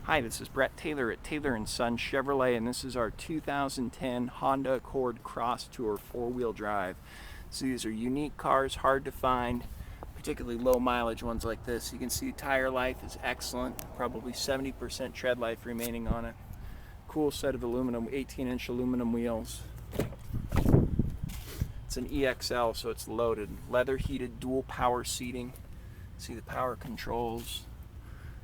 Hi, this is Brett Taylor at Taylor & Son Chevrolet, and this is our 2010 Honda Accord Cross Tour 4-wheel drive. So these are unique cars, hard to find, particularly low mileage ones like this. You can see tire life is excellent, probably 70% tread life remaining on it. Cool set of aluminum, 18-inch aluminum wheels. It's an EXL, so it's loaded. Leather heated dual power seating. See the power controls.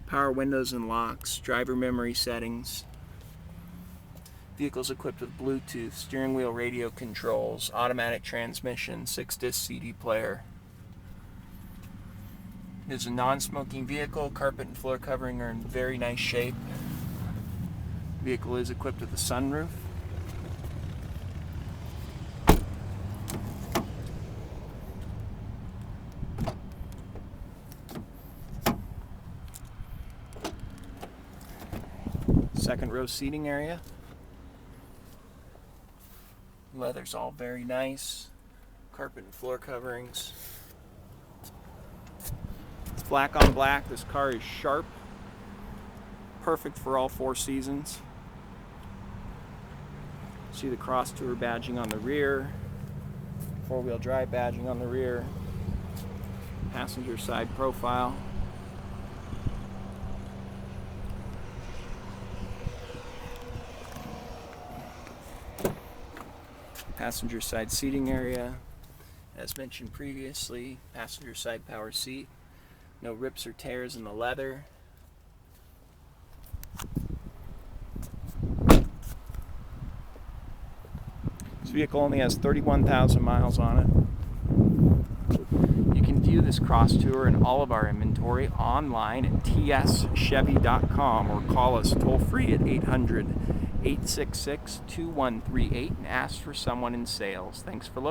Power windows and locks, driver memory settings. Vehicle's equipped with Bluetooth, steering wheel radio controls, automatic transmission, 6-disc CD player. It is a non-smoking vehicle. Carpet and floor covering are in very nice shape. Vehicle is equipped with a sunroof. Second row seating area. Leather's all very nice. Carpet and floor coverings. It's black on black. This car is sharp. Perfect for all 4 seasons. See the Cross Tour badging on the rear. 4-wheel drive badging on the rear. Passenger side profile. Passenger side seating area. As mentioned previously, passenger side power seat. No rips or tears in the leather. This vehicle only has 31,000 miles on it. You can view this Cross Tour and all of our inventory online at tschevy.com or call us toll free at 800-866-2138 and ask for someone in sales. Thanks for looking.